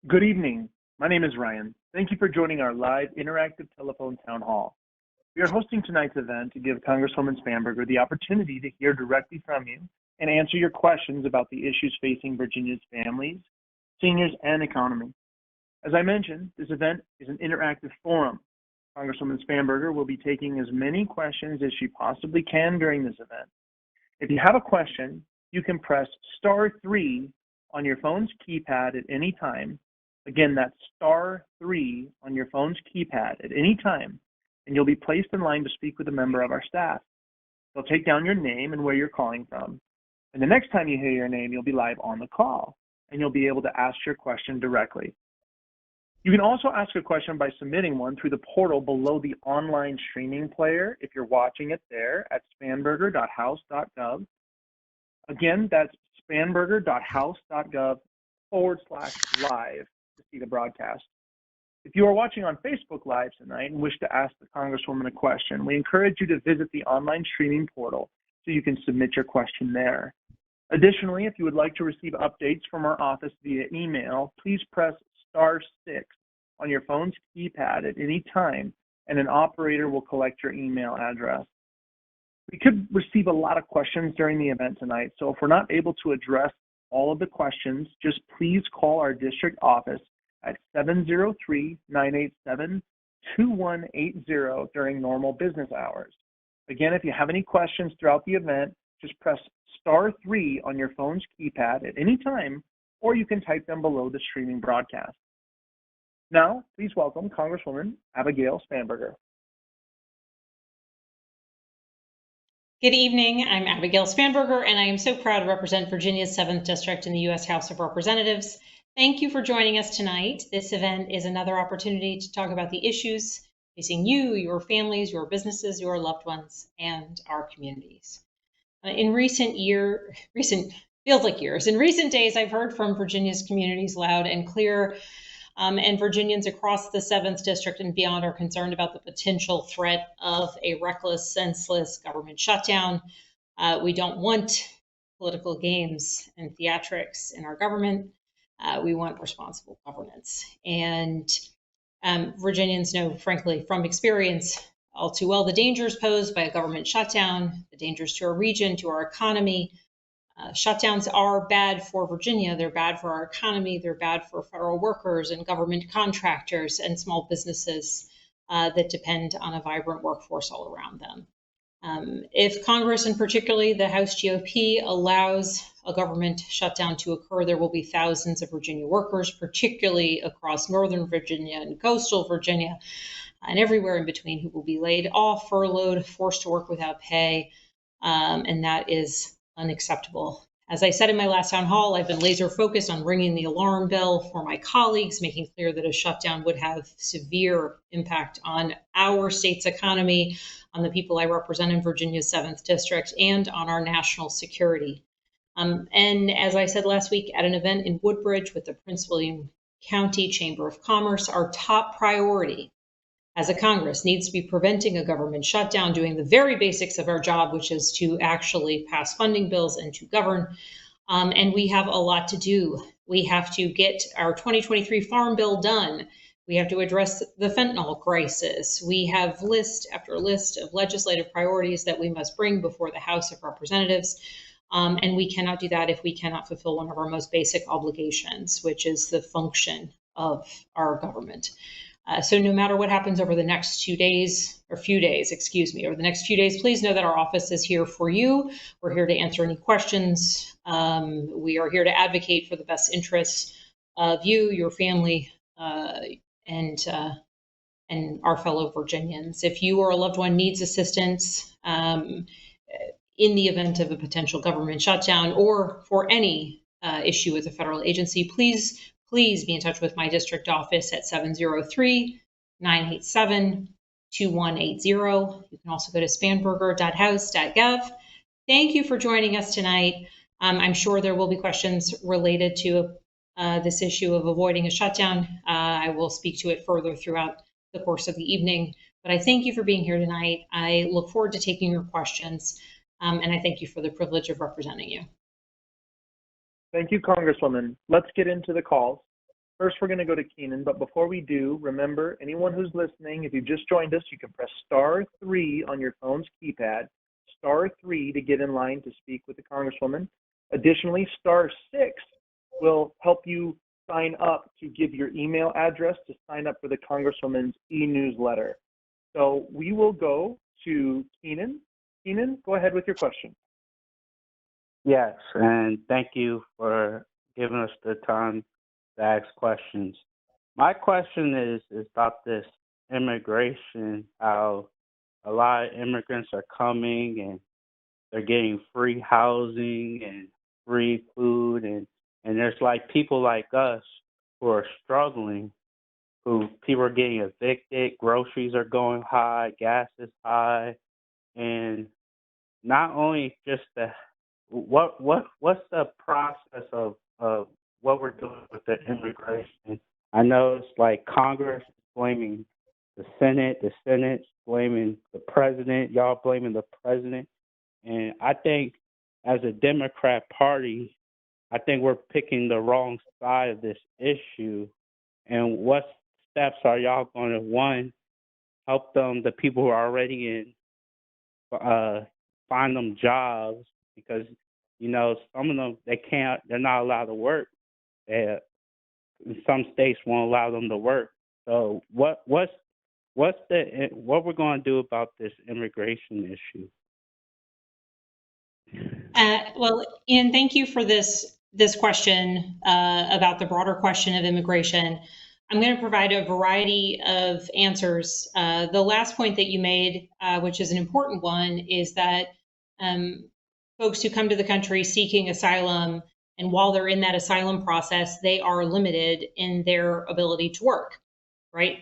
Good evening. My name is Ryan. Thank you for joining our live interactive telephone town hall. We are hosting tonight's event to give Congresswoman Spanberger the opportunity to hear directly from you and answer your questions about the issues facing Virginia's families, seniors, and economy. As I mentioned, this event is an interactive forum. Congresswoman Spanberger will be taking as many questions as she possibly can during this event. If you have a question, you can press *3 on your phone's keypad at any time. Again, that's *3 on your phone's keypad at any time, and you'll be placed in line to speak with a member of our staff. They'll take down your name and where you're calling from. And the next time you hear your name, you'll be live on the call, and you'll be able to ask your question directly. You can also ask a question by submitting one through the portal below the online streaming player if you're watching it there at spanberger.house.gov. Again, that's spanberger.house.gov/live to see the broadcast. If you are watching on Facebook Live tonight and wish to ask the Congresswoman a question, we encourage you to visit the online streaming portal so you can submit your question there. Additionally, if you would like to receive updates from our office via email, please press *6 on your phone's keypad at any time, and an operator will collect your email address. We could receive a lot of questions during the event tonight, so if we're not able to address all of the questions, just please call our district office at 703-987-2180 during normal business hours. Again, if you have any questions throughout the event, just press *3 on your phone's keypad at any time, or you can type them below the streaming broadcast. Now, please welcome Congresswoman Abigail Spanberger. Good evening. I'm Abigail Spanberger, and I am so proud to represent Virginia's 7th District in the U.S. House of Representatives. Thank you for joining us tonight. This event is another opportunity to talk about the issues facing you, your families, your businesses, your loved ones, and our communities. In recent days, I've heard from Virginia's communities loud and clear, and Virginians across the 7th District and beyond are concerned about the potential threat of a reckless, senseless government shutdown. We don't want political games and theatrics in our government. We want responsible governance. And Virginians know, frankly, from experience, all too well the dangers posed by a government shutdown, the dangers to our region, to our economy. Shutdowns are bad for Virginia. They're bad for our economy. They're bad for federal workers and government contractors and small businesses that depend on a vibrant workforce all around them. If Congress, and particularly the House GOP, allows a government shutdown to occur, there will be thousands of Virginia workers, particularly across Northern Virginia and coastal Virginia and everywhere in between, who will be laid off, furloughed, forced to work without pay, and that is unacceptable. As I said in my last town hall, I've been laser focused on ringing the alarm bell for my colleagues, making clear that a shutdown would have severe impact on our state's economy, on the people I represent in Virginia's 7th District, and on our national security. And as I said last week at an event in Woodbridge with the Prince William County Chamber of Commerce, our top priority as a Congress needs to be preventing a government shutdown, doing the very basics of our job, which is to actually pass funding bills and to govern. And we have a lot to do. We have to get our 2023 Farm Bill done. We have to address the fentanyl crisis. We have list after list of legislative priorities that we must bring before the House of Representatives. And we cannot do that if we cannot fulfill one of our most basic obligations, which is the function of our government. So no matter what happens over the next over the next few days, please know that our office is here for you. We're here to answer any questions. We are here to advocate for the best interests of you, your family, and our fellow Virginians. If you or a loved one needs assistance in the event of a potential government shutdown or for any issue with a federal agency, please be in touch with my district office at 703-987-2180. You can also go to spanberger.house.gov. Thank you for joining us tonight. I'm sure there will be questions related to this issue of avoiding a shutdown. I will speak to it further throughout the course of the evening. But I thank you for being here tonight. I look forward to taking your questions, and I thank you for the privilege of representing you. Thank you, Congresswoman. Let's get into the calls. First, we're going to go to Keenan, but before we do, remember, anyone who's listening, if you just joined us, you can press *3 on your phone's keypad, *3 to get in line to speak with the Congresswoman. Additionally, *6 will help you sign up to give your email address to sign up for the Congresswoman's e-newsletter. So we will go to Keenan. Keenan, go ahead with your question. Yes, and thank you for giving us the time to ask questions. My question is about this immigration, how a lot of immigrants are coming and they're getting free housing and free food, and there's like people like us who are struggling, who people are getting evicted, groceries are going high, gas is high, and not only just the what's the process of what we're doing with the immigration? I know it's like Congress is blaming the Senate's blaming the president, y'all blaming the president, and I think as a Democrat Party, I think we're picking the wrong side of this issue. And what steps are y'all going to, one, help them, the people who are already in, find them jobs, because some of them they're not allowed to work. Some states won't allow them to work. So what's what we're going to do about this immigration issue? Well, Ian, thank you for this question about the broader question of immigration. I'm going to provide a variety of answers. The last point that you made, which is an important one, is that folks who come to the country seeking asylum, and while they're in that asylum process, they are limited in their ability to work, right?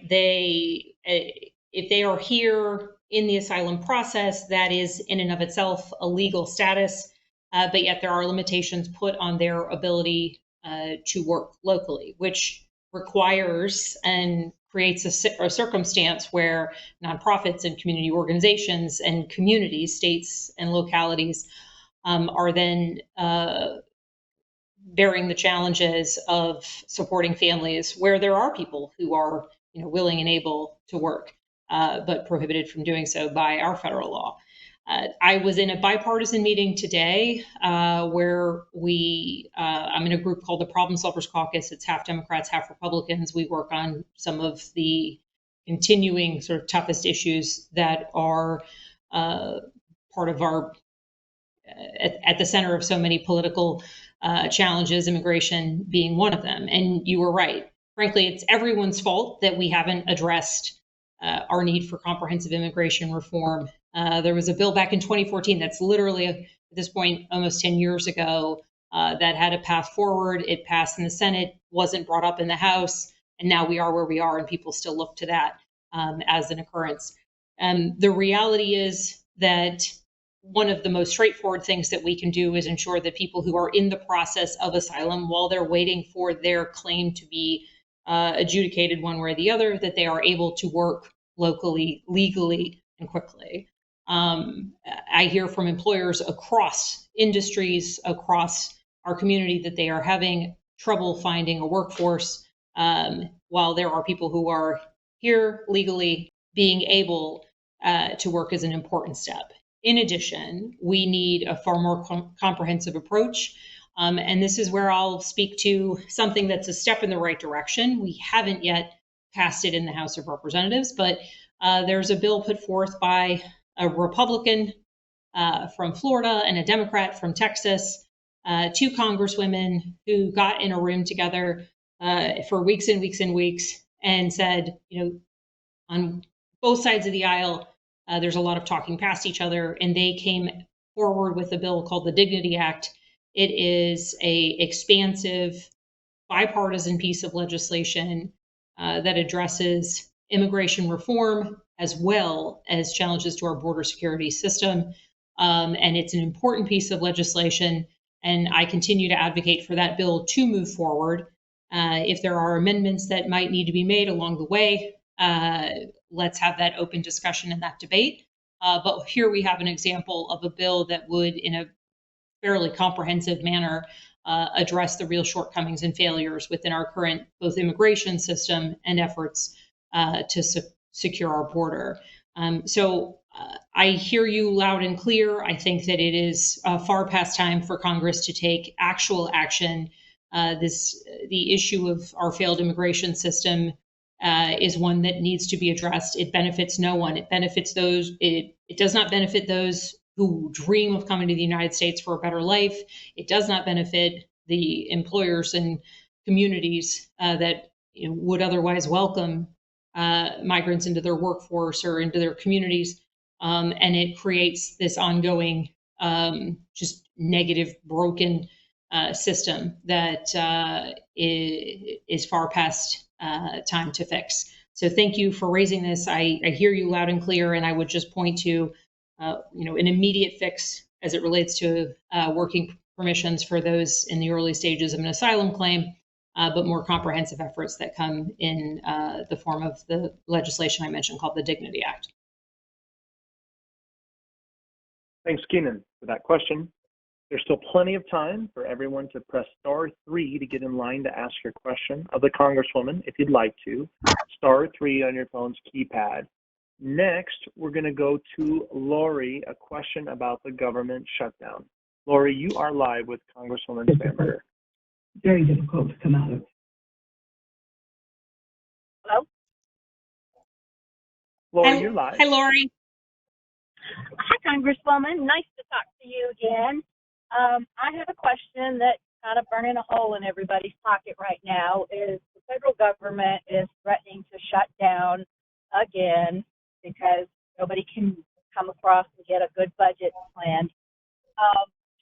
If they are here in the asylum process, that is in and of itself a legal status, but yet there are limitations put on their ability to work locally, which requires and creates a circumstance where nonprofits and community organizations and communities, states and localities, are then bearing the challenges of supporting families where there are people who are willing and able to work, but prohibited from doing so by our federal law. I was in a bipartisan meeting today where I'm in a group called the Problem Solvers Caucus. It's half Democrats, half Republicans. We work on some of the continuing sort of toughest issues that are part of our at the center of so many political challenges, immigration being one of them. And you were right. Frankly, it's everyone's fault that we haven't addressed our need for comprehensive immigration reform. There was a bill back in 2014 that's literally, at this point, almost 10 years ago, that had a path forward. It passed in the Senate, wasn't brought up in the House, and now we are where we are, and people still look to that as an occurrence. The reality is that one of the most straightforward things that we can do is ensure that people who are in the process of asylum, while they're waiting for their claim to be adjudicated one way or the other, that they are able to work locally, legally, and quickly. I hear from employers across industries, across our community, that they are having trouble finding a workforce, while there are people who are here legally. Being able to work is an important step. In addition, we need a far more comprehensive approach. And this is where I'll speak to something that's a step in the right direction. We haven't yet passed it in the House of Representatives, but there's a bill put forth by a Republican from Florida and a Democrat from Texas, two congresswomen who got in a room together for weeks and weeks and weeks and said, on both sides of the aisle, there's a lot of talking past each other, and they came forward with a bill called the Dignity Act. It is a expansive, bipartisan piece of legislation that addresses immigration reform as well as challenges to our border security system. And it's an important piece of legislation, and I continue to advocate for that bill to move forward. If there are amendments that might need to be made along the way, let's have that open discussion and that debate. But here we have an example of a bill that would, in a fairly comprehensive manner, address the real shortcomings and failures within our current both immigration system and efforts to secure our border. I hear you loud and clear. I think that it is far past time for Congress to take actual action. The issue of our failed immigration system is one that needs to be addressed. It benefits no one. It benefits those. It does not benefit those who dream of coming to the United States for a better life. It does not benefit the employers and communities that would otherwise welcome migrants into their workforce or into their communities. And it creates this ongoing, just negative, broken system that is far past time to fix. So thank you for raising this. I hear you loud and clear, and I would just point to an immediate fix as it relates to working permissions for those in the early stages of an asylum claim, but more comprehensive efforts that come in the form of the legislation I mentioned called the Dignity Act. Thanks, Keenan, for that question. There's still plenty of time for everyone to press *3 to get in line to ask your question of the Congresswoman, if you'd like to. *3 on your phone's keypad. Next, we're going to go to Lori, a question about the government shutdown. Lori, you are live with Congresswoman Spanberger. Very difficult to come out of. Hello? Lori, you're live. Hi, Lori. Hi, Congresswoman. Nice to talk to you again. I have a question that's kind of burning a hole in everybody's pocket right now. Is the federal government is threatening to shut down again because nobody can come across and get a good budget planned.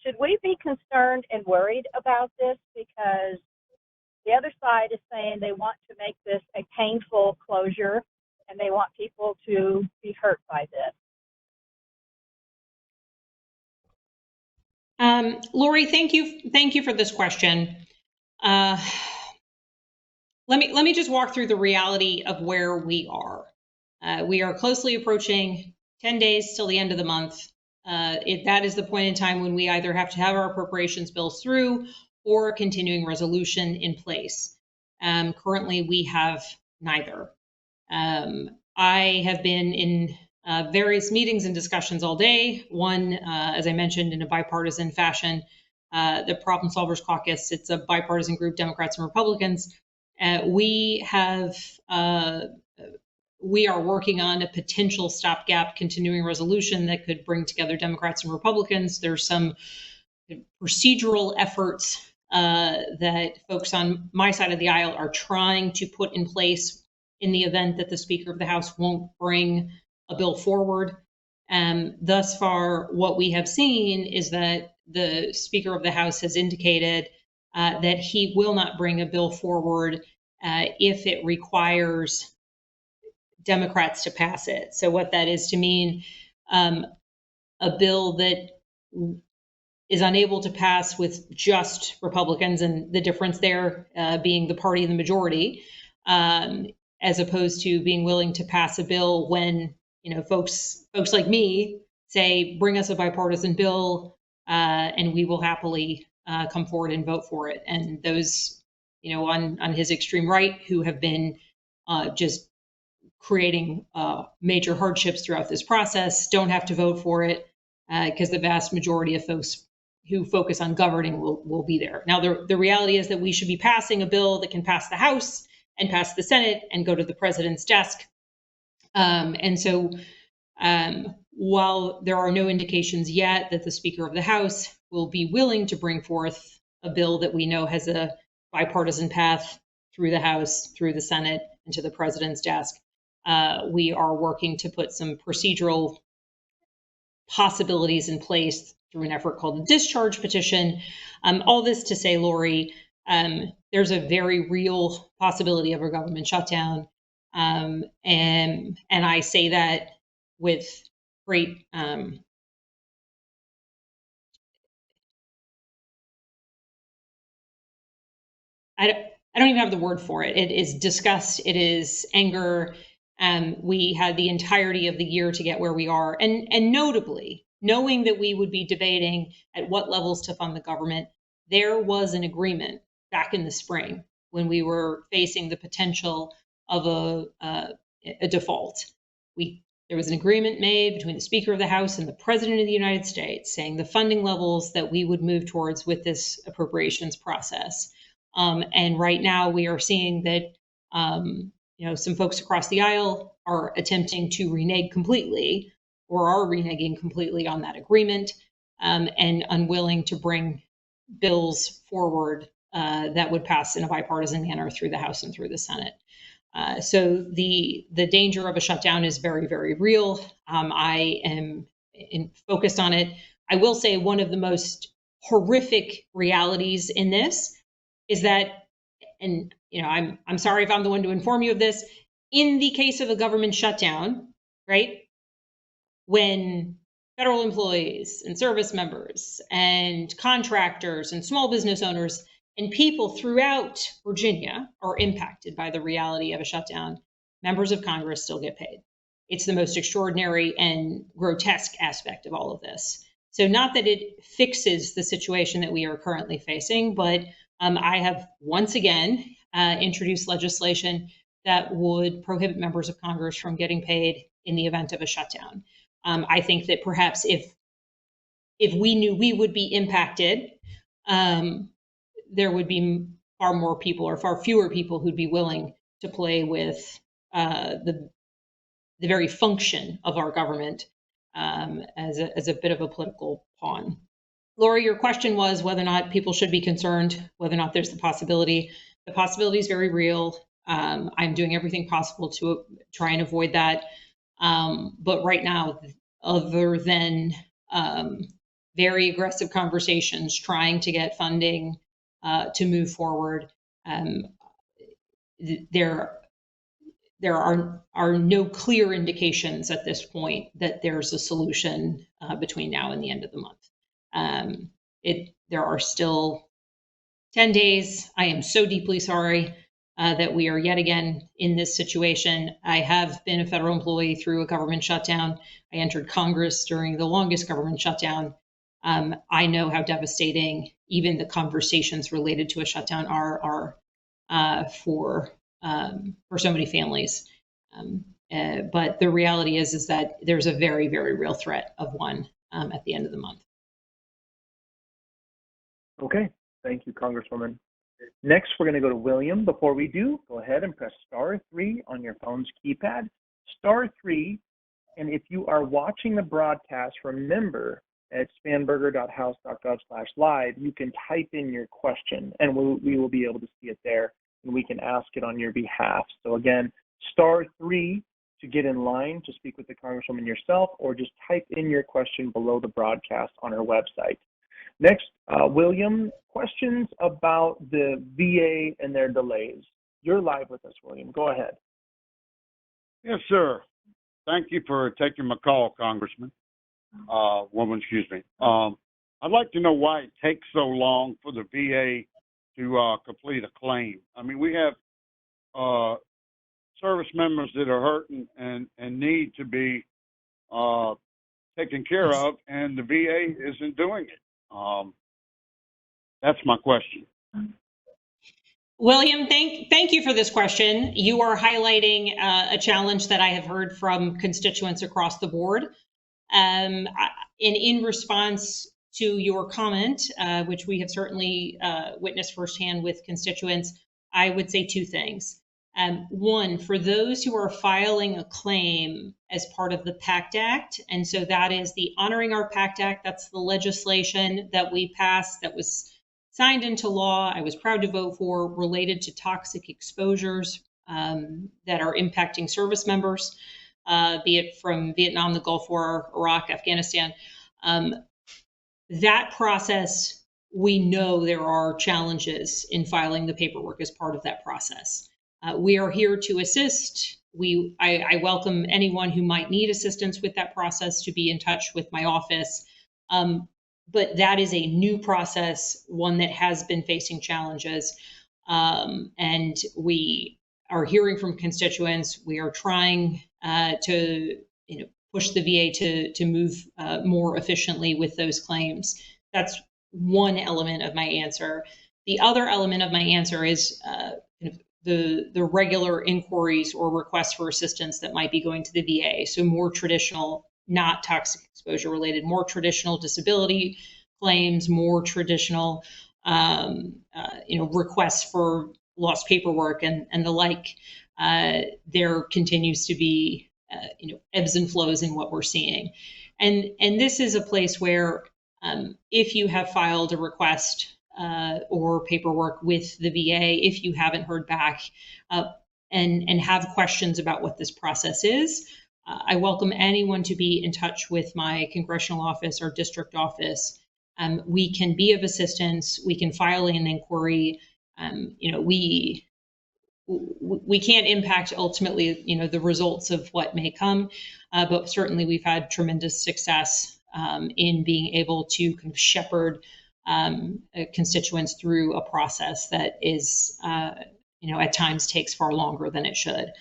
Should we be concerned and worried about this? Because the other side is saying they want to make this a painful closure and they want people to be hurt by this. Lori, thank you for this question. Let me just walk through the reality of where we are. We are closely approaching 10 days till the end of the month. That is the point in time when we either have to have our appropriations bills through or a continuing resolution in place. Currently, we have neither. I have been in various meetings and discussions all day. One, as I mentioned, in a bipartisan fashion, the Problem Solvers Caucus. It's a bipartisan group, Democrats and Republicans. We are working on a potential stopgap continuing resolution that could bring together Democrats and Republicans. There's some procedural efforts that folks on my side of the aisle are trying to put in place in the event that the Speaker of the House won't bring a bill forward. Thus far, what we have seen is that the Speaker of the House has indicated that he will not bring a bill forward if it requires Democrats to pass it. So what that is to mean, a bill that is unable to pass with just Republicans, and the difference there being the party in the majority, as opposed to being willing to pass a bill when folks like me say, bring us a bipartisan bill, and we will happily come forward and vote for it. And those, on his extreme right, who have been just creating major hardships throughout this process, don't have to vote for it because the vast majority of folks who focus on governing will be there. Now, the reality is that we should be passing a bill that can pass the House and pass the Senate and go to the president's desk. And so while there are no indications yet that the Speaker of the House will be willing to bring forth a bill that we know has a bipartisan path through the House, through the Senate, and to the president's desk, we are working to put some procedural possibilities in place through an effort called the discharge petition. All this to say, Lori, there's a very real possibility of a government shutdown. And I say that with great I don't even have the word for it. It is disgust. It is anger. We had the entirety of the year to get where we are. And notably, knowing that we would be debating at what levels to fund the government, there was an agreement back in the spring when we were facing the potential of a default. There was an agreement made between the Speaker of the House and the President of the United States saying the funding levels that we would move towards with this appropriations process. And right now we are seeing that some folks across the aisle are attempting to renege completely or are reneging completely on that agreement, and unwilling to bring bills forward that would pass in a bipartisan manner through the House and through the Senate. So the danger of a shutdown is very, very real. I am focused on it. I will say one of the most horrific realities in this is that, and I'm sorry if I'm the one to inform you of this, in the case of a government shutdown, right, when federal employees and service members and contractors and small business owners and people throughout Virginia are impacted by the reality of a shutdown, members of Congress still get paid. It's the most extraordinary and grotesque aspect of all of this. So not that it fixes the situation that we are currently facing, but I have once again introduced legislation that would prohibit members of Congress from getting paid in the event of a shutdown. I think that perhaps if we knew we would be impacted, there would be far more people or far fewer people who'd be willing to play with the very function of our government as a bit of a political pawn. Lori, your question was whether or not people should be concerned, whether or not there's the possibility. The possibility is very real. I'm doing everything possible to try and avoid that. But right now, other than very aggressive conversations trying to get funding to move forward, there are no clear indications at this point that there's a solution between now and the end of the month. There are still 10 days. I am so deeply sorry that we are yet again in this situation. I have been a federal employee through a government shutdown. I entered Congress during the longest government shutdown. I know how devastating even the conversations related to a shutdown are for so many families. But the reality is that there's a very, very real threat of one at the end of the month. Okay, thank you, Congresswoman. Next, we're going to go to William. Before we do, go ahead and press *3 on your phone's keypad, *3. And if you are watching the broadcast, remember at spanberger.house.gov/live, you can type in your question and we will be able to see it there and we can ask it on your behalf. So again, *3 to get in line to speak with the Congresswoman yourself, or just type in your question below the broadcast on our website. Next, William, questions about the VA and their delays. You're live with us, William. Go ahead. Yes, sir. Thank you for taking my call, Congressman. Woman, excuse me. I'd like to know why it takes so long for the VA to complete a claim. I mean, we have service members that are hurting and need to be taken care of, and the VA isn't doing it. That's my question. William, thank you for this question. You are highlighting a challenge that I have heard from constituents across the board. And in response to your comment, which we have certainly witnessed firsthand with constituents, I would say two things. One, for those who are filing a claim as part of the PACT Act, and so that is the Honoring Our PACT Act, that's the legislation that we passed that was signed into law, I was proud to vote for, related to toxic exposures that are impacting service members, be it from Vietnam, the Gulf War, Iraq, Afghanistan. That process, we know there are challenges in filing the paperwork as part of that process. We are here to assist. I welcome anyone who might need assistance with that process to be in touch with my office. But that is a new process, one that has been facing challenges. And we are hearing from constituents. We are trying to push the VA to move more efficiently with those claims. That's one element of my answer. The other element of my answer is the regular inquiries or requests for assistance that might be going to the VA. So more traditional, not toxic exposure related, more traditional disability claims, more traditional, requests for lost paperwork and the like. There continues to be, ebbs and flows in what we're seeing. And this is a place where if you have filed a request or paperwork with the VA, if you haven't heard back and have questions about what this process is, I welcome anyone to be in touch with my congressional office or district office. We can be of assistance. We can file an inquiry. We can't impact ultimately, the results of what may come, but certainly we've had tremendous success in being able to kind of shepherd constituents through a process that is, at times takes far longer than it should.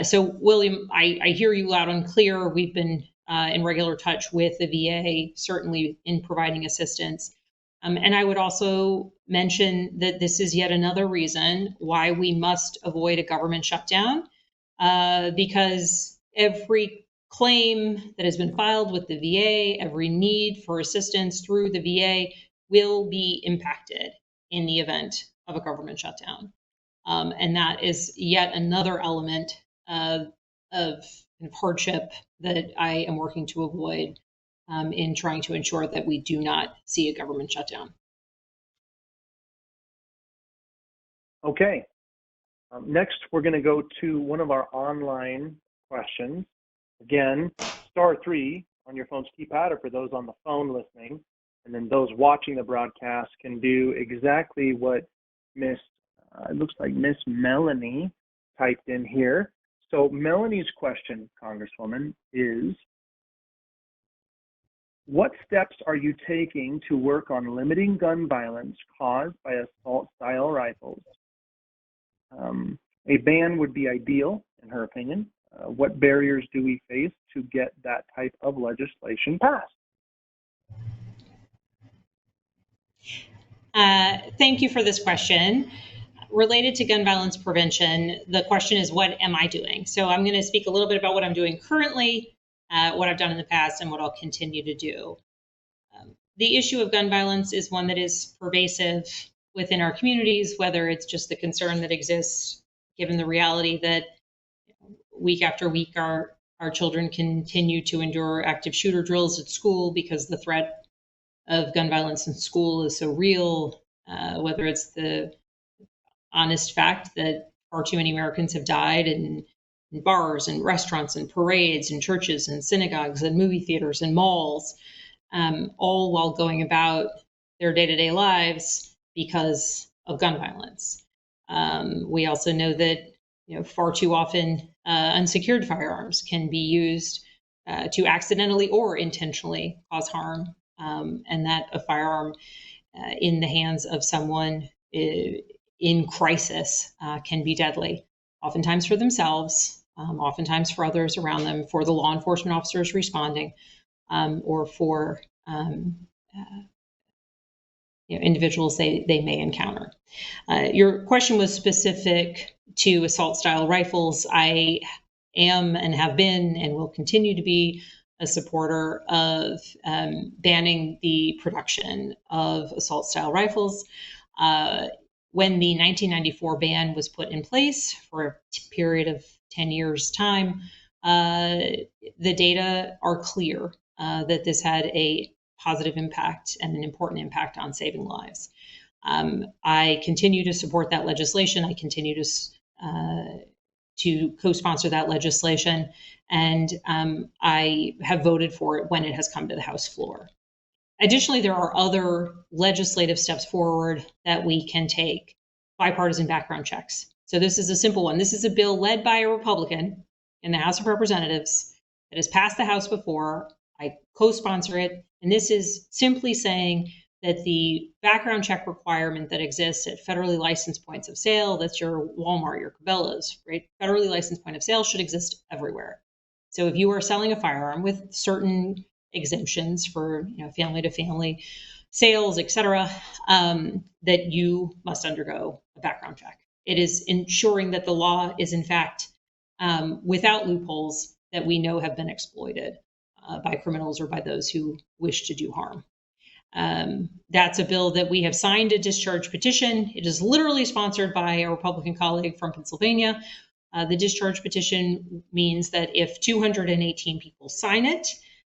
So, William, I hear you loud and clear. We've been in regular touch with the VA, certainly in providing assistance. And I would also mention that this is yet another reason why we must avoid a government shutdown, because every claim that has been filed with the VA, every need for assistance through the VA will be impacted in the event of a government shutdown. And that is yet another element of hardship that I am working to avoid in trying to ensure that we do not see a government shutdown. Okay. Next, we're going to go to one of our online questions. Again, *3 on your phone's keypad, or for those on the phone listening, and then those watching the broadcast can do exactly what it looks like Miss Melanie typed in here. So Melanie's question, Congresswoman, is, what steps are you taking to work on limiting gun violence caused by assault-style rifles? A ban would be ideal, in her opinion. What barriers do we face to get that type of legislation passed? Thank you for this question. Related to gun violence prevention, the question is, what am I doing? So I'm going to speak a little bit about what I'm doing currently, what I've done in the past, and what I'll continue to do. The issue of gun violence is one that is pervasive within our communities, whether it's just the concern that exists given the reality that week after week our children continue to endure active shooter drills at school because the threat of gun violence in school is so real, whether it's the honest fact that far too many Americans have died in bars and restaurants and parades and churches and synagogues and movie theaters and malls, all while going about their day-to-day lives because of gun violence. We also know that far too often unsecured firearms can be used to accidentally or intentionally cause harm, and that a firearm in the hands of someone in crisis can be deadly, oftentimes for themselves, oftentimes for others around them, for the law enforcement officers responding, or for individuals they may encounter. Your question was specific to assault-style rifles. I am and have been and will continue to be a supporter of banning the production of assault-style rifles. When the 1994 ban was put in place for a period of 10 years' time, the data are clear that this had a positive impact and an important impact on saving lives. I continue to support that legislation. I continue to co-sponsor that legislation, and I have voted for it when it has come to the House floor. Additionally, there are other legislative steps forward that we can take. Bipartisan background checks. So this is a simple one. This is a bill led by a Republican in the House of Representatives that has passed the House before. I co-sponsor it. And this is simply saying that the background check requirement that exists at federally licensed points of sale, that's your Walmart, your Cabela's, right? Federally licensed point of sale should exist everywhere. So if you are selling a firearm with certain exemptions for family to family sales, etc., that you must undergo a background check. It is ensuring that the law is, in fact, without loopholes that we know have been exploited by criminals or by those who wish to do harm. That's a bill that we have signed a discharge petition. It is literally sponsored by a Republican colleague from Pennsylvania. The discharge petition means that if 218 people sign it,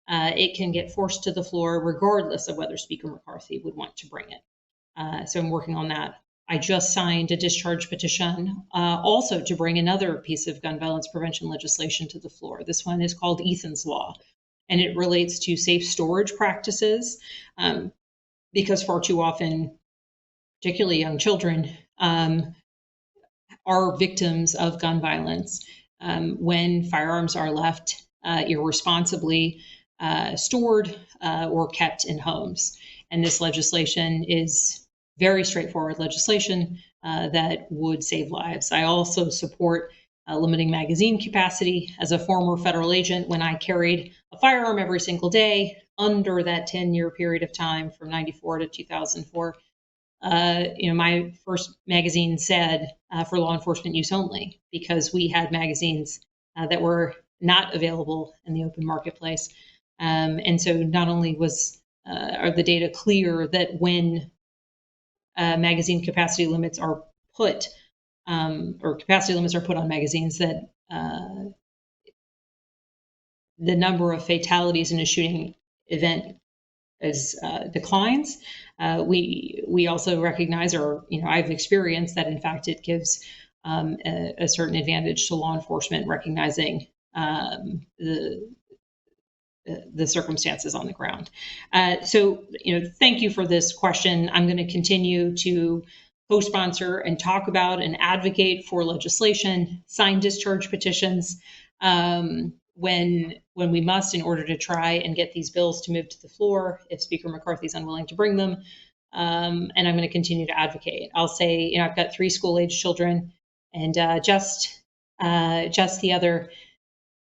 it can get forced to the floor regardless of whether Speaker McCarthy would want to bring it. So I'm working on that. I just signed a discharge petition also to bring another piece of gun violence prevention legislation to the floor. This one is called Ethan's Law, and it relates to safe storage practices because far too often, particularly young children, are victims of gun violence when firearms are left irresponsibly stored or kept in homes. And this legislation is very straightforward legislation that would save lives. I also support limiting magazine capacity. As a former federal agent, when I carried a firearm every single day under that 10-year period of time from 94 to 2004, my first magazine said for law enforcement use only, because we had magazines that were not available in the open marketplace. And so not only are the data clear that when magazine capacity limits are put, or capacity limits are put on magazines, that the number of fatalities in a shooting event declines. We also recognize, or I've experienced that in fact it gives a certain advantage to law enforcement, recognizing the circumstances on the ground. So thank you for this question. I'm going to continue to co-sponsor and talk about and advocate for legislation, sign discharge petitions when we must, in order to try and get these bills to move to the floor if Speaker McCarthy's unwilling to bring them. And I'm going to continue to advocate. I'll say, I've got 3 school-age children, and just the other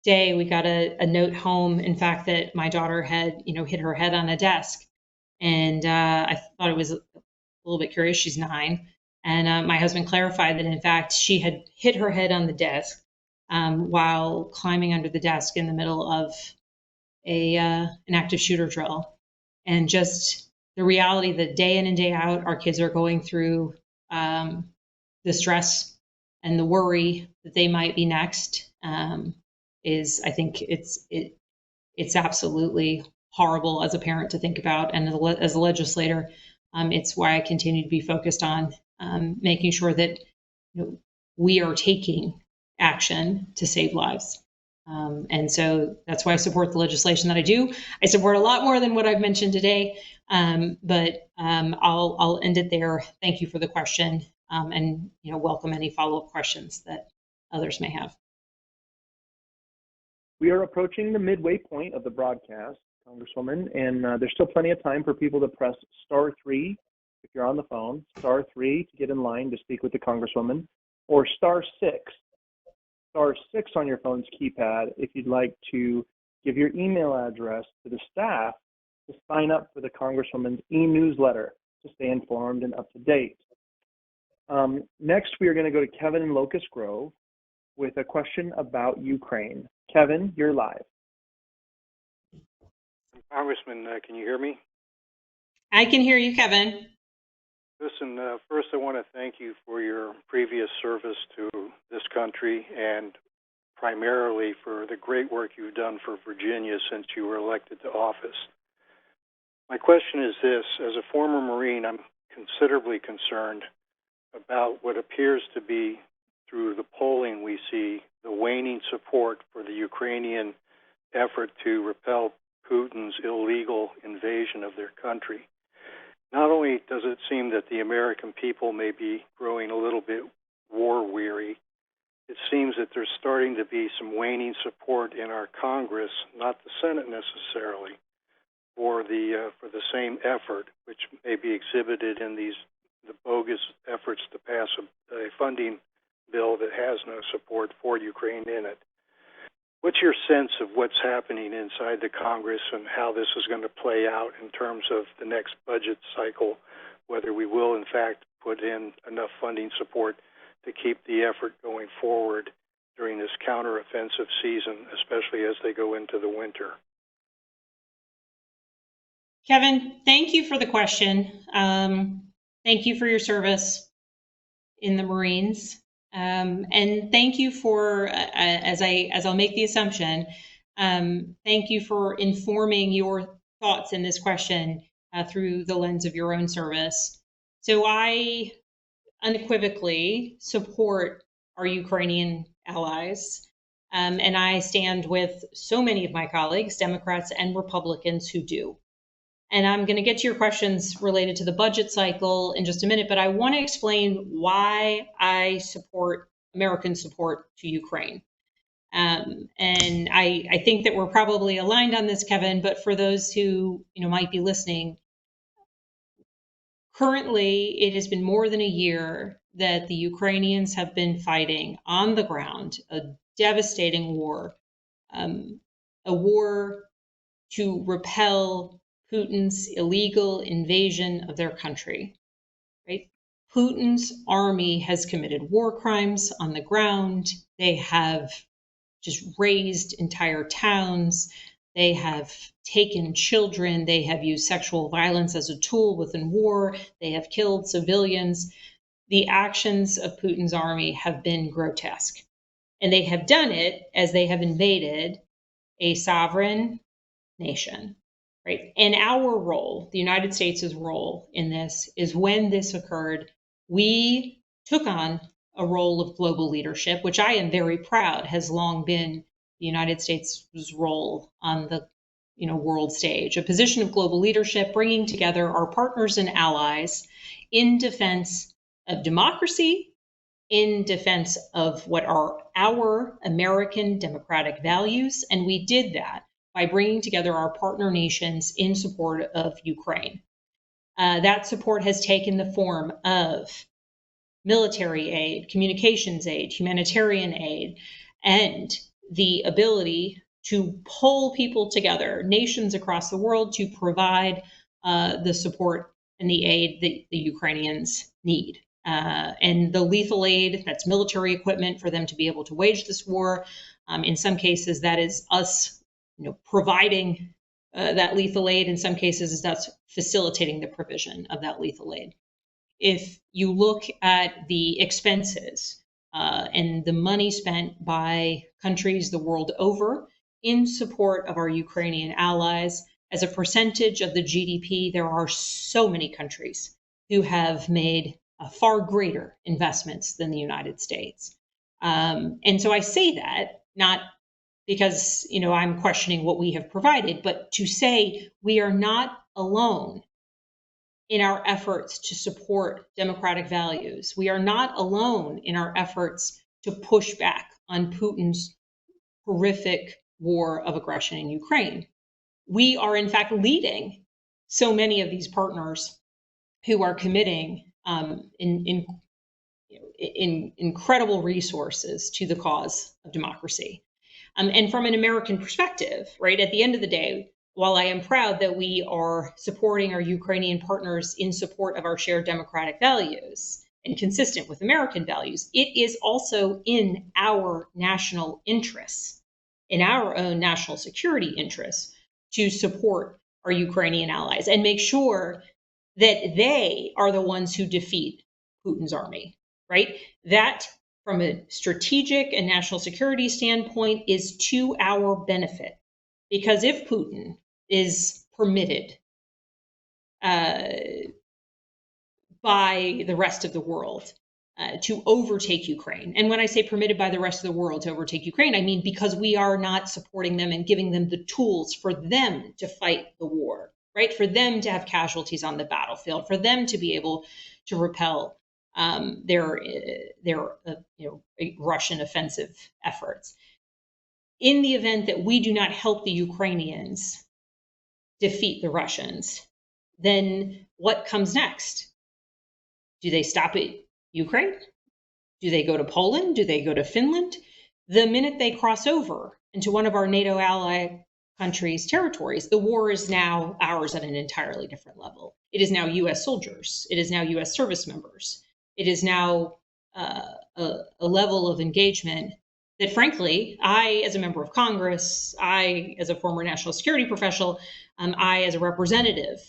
day we got a note home, in fact, that my daughter had hit her head on a desk, and I thought it was a little bit curious. She's 9, and my husband clarified that in fact she had hit her head on the desk while climbing under the desk in the middle of an active shooter drill. And just the reality that day in and day out our kids are going through the stress and the worry that they might be next is, I think it's absolutely horrible as a parent to think about, and as a legislator, it's why I continue to be focused on making sure that we are taking action to save lives. And so that's why I support the legislation that I do. I support a lot more than what I've mentioned today, but I'll end it there. Thank you for the question, and welcome any follow-up questions that others may have. We are approaching the midway point of the broadcast, Congresswoman, and there's still plenty of time for people to press *3 if you're on the phone, *3 to get in line to speak with the Congresswoman, or *6 on your phone's keypad if you'd like to give your email address to the staff to sign up for the Congresswoman's e-newsletter to stay informed and up to date. Next, we are going to go to Kevin in Locust Grove with a question about Ukraine. Kevin, you're live. Congressman, can you hear me? I can hear you, Kevin. Listen, first I want to thank you for your previous service to this country, and primarily for the great work you've done for Virginia since you were elected to office. My question is this: as a former Marine, I'm considerably concerned about what appears to be, through the polling we see, the waning support for the Ukrainian effort to repel Putin's illegal invasion of their country. Not only does it seem that the American people may be growing a little bit war-weary, it seems that there's starting to be some waning support in our Congress, not the Senate necessarily, for the same effort, which may be exhibited in the bogus efforts to pass a funding bill that has no support for Ukraine in it. What's your sense of what's happening inside the Congress and how this is going to play out in terms of the next budget cycle, whether we will, in fact, put in enough funding support to keep the effort going forward during this counteroffensive season, especially as they go into the winter? Kevin, thank you for the question. Thank you for your service in the Marines. And thank you for, as I'll make the assumption, thank you for informing your thoughts in this question through the lens of your own service. So I unequivocally support our Ukrainian allies, and I stand with so many of my colleagues, Democrats and Republicans, who do. And I'm going to get to your questions related to the budget cycle in just a minute, but I want to explain why I support American support to Ukraine. And I think that we're probably aligned on this, Kevin, but for those who might be listening, currently it has been more than a year that the Ukrainians have been fighting on the ground, a devastating war, a war to repel Putin's illegal invasion of their country, right? Putin's army has committed war crimes on the ground. They have just razed entire towns. They have taken children. They have used sexual violence as a tool within war. They have killed civilians. The actions of Putin's army have been grotesque. And they have done it as they have invaded a sovereign nation. Right. And our role, the United States' role in this, is when this occurred, we took on a role of global leadership, which I am very proud has long been the United States' role on the world stage, a position of global leadership, bringing together our partners and allies in defense of democracy, in defense of what are our American democratic values. And we did that by bringing together our partner nations in support of Ukraine. That support has taken the form of military aid, communications aid, humanitarian aid, and the ability to pull people together, nations across the world, to provide the support and the aid that the Ukrainians need. And the lethal aid, that's military equipment for them to be able to wage this war. In some cases, that is us providing that lethal aid. In some cases, that's facilitating the provision of that lethal aid. If you look at the expenses and the money spent by countries the world over in support of our Ukrainian allies, as a percentage of the GDP, there are so many countries who have made far greater investments than the United States. And so I say that not because I'm questioning what we have provided, but to say we are not alone in our efforts to support democratic values. We are not alone in our efforts to push back on Putin's horrific war of aggression in Ukraine. We are, in fact, leading so many of these partners who are committing in incredible resources to the cause of democracy. And from an American perspective, right, at the end of the day, while I am proud that we are supporting our Ukrainian partners in support of our shared democratic values and consistent with American values, it is also in our national interests, in our own national security interests, to support our Ukrainian allies and make sure that they are the ones who defeat Putin's army, right? That, from a strategic and national security standpoint, is to our benefit. Because if Putin is permitted by the rest of the world to overtake Ukraine, and when I say permitted by the rest of the world to overtake Ukraine, I mean because we are not supporting them and giving them the tools for them to fight the war, right? For them to have casualties on the battlefield, for them to be able to repel their Russian offensive efforts. In the event that we do not help the Ukrainians defeat the Russians, then what comes next? Do they stop at Ukraine? Do they go to Poland? Do they go to Finland? The minute they cross over into one of our NATO ally countries' territories, the war is now ours at an entirely different level. It is now U.S. soldiers. It is now U.S. service members. It is now a level of engagement that, frankly, I, as a member of Congress, I, as a former national security professional, I, as a representative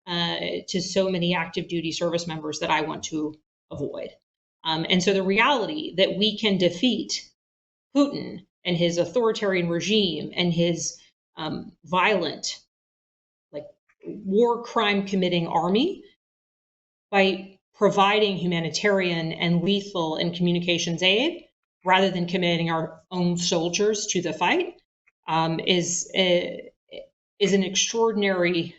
to so many active duty service members, that I want to avoid. And so the reality that we can defeat Putin and his authoritarian regime and his violent, like, war crime committing army by providing humanitarian and lethal and communications aid rather than committing our own soldiers to the fight is an extraordinary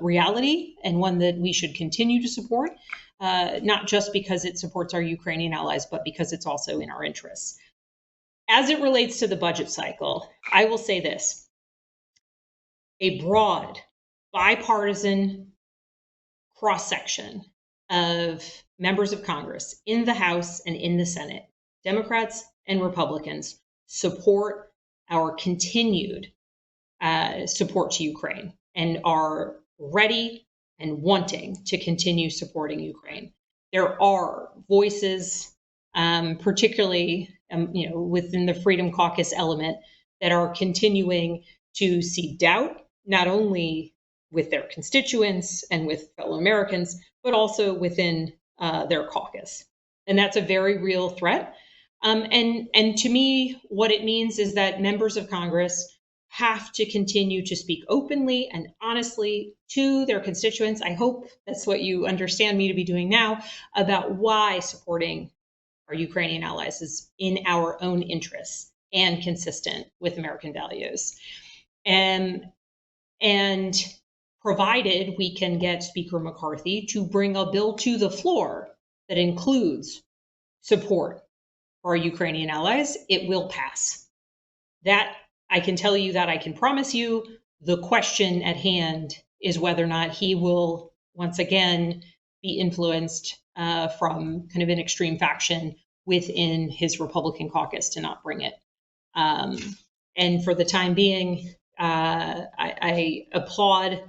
reality, and one that we should continue to support, not just because it supports our Ukrainian allies, but because it's also in our interests. As it relates to the budget cycle, I will say this: a broad, bipartisan cross-section of members of Congress in the House and in the Senate, Democrats and Republicans, support our continued support to Ukraine and are ready and wanting to continue supporting Ukraine. There are voices, particularly within the Freedom Caucus element, that are continuing to see doubt, not only with their constituents and with fellow Americans, but also within their caucus. And that's a very real threat. And to me, what it means is that members of Congress have to continue to speak openly and honestly to their constituents. I hope that's what you understand me to be doing now, about why supporting our Ukrainian allies is in our own interests and consistent with American values. And provided we can get Speaker McCarthy to bring a bill to the floor that includes support for our Ukrainian allies, it will pass. That I can tell you, that I can promise you. The question at hand is whether or not he will once again be influenced from kind of an extreme faction within his Republican caucus to not bring it. And for the time being, I applaud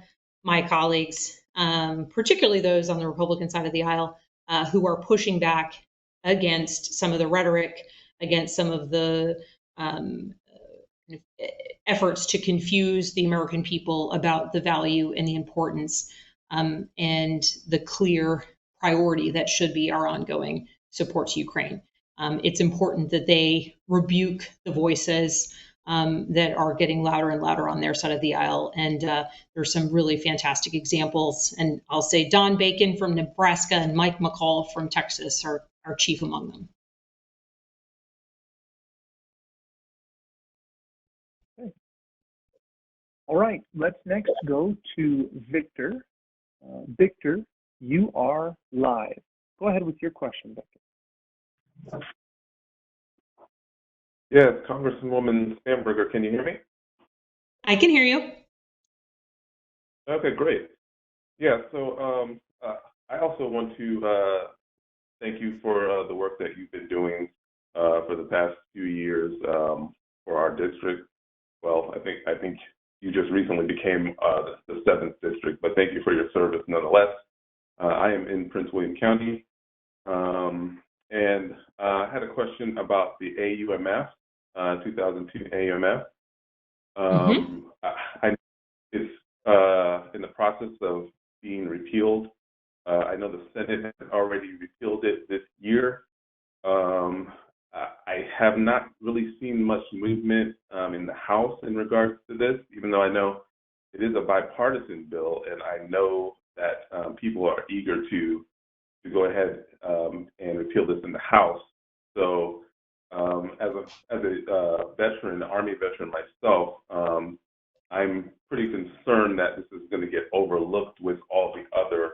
my colleagues, particularly those on the Republican side of the aisle, who are pushing back against some of the rhetoric, against some of the efforts to confuse the American people about the value and the importance and the clear priority that should be our ongoing support to Ukraine. It's important that they rebuke the voices that are getting louder and louder on their side of the aisle. And there's some really fantastic examples. And I'll say Don Bacon from Nebraska and Mike McCall from Texas are chief among them. Okay. All right, let's next go to Victor. Victor, you are live. Go ahead with your question, Victor. Yes, Congresswoman Spanberger, can you hear me? I can hear you. Okay, great. Yeah, so I also want to thank you for the work that you've been doing for the past few years for our district. Well, I think you just recently became the 7th district, but thank you for your service nonetheless. I am in Prince William County, and I had a question about the AUMF, 2002 AUMF. I know it's in the process of being repealed. I know the Senate has already repealed it this year. I have not really seen much movement in the House in regards to this, even though I know it is a bipartisan bill, and I know that people are eager to go ahead and repeal this in the House. So as a veteran, Army veteran myself, I'm pretty concerned that this is going to get overlooked with all the other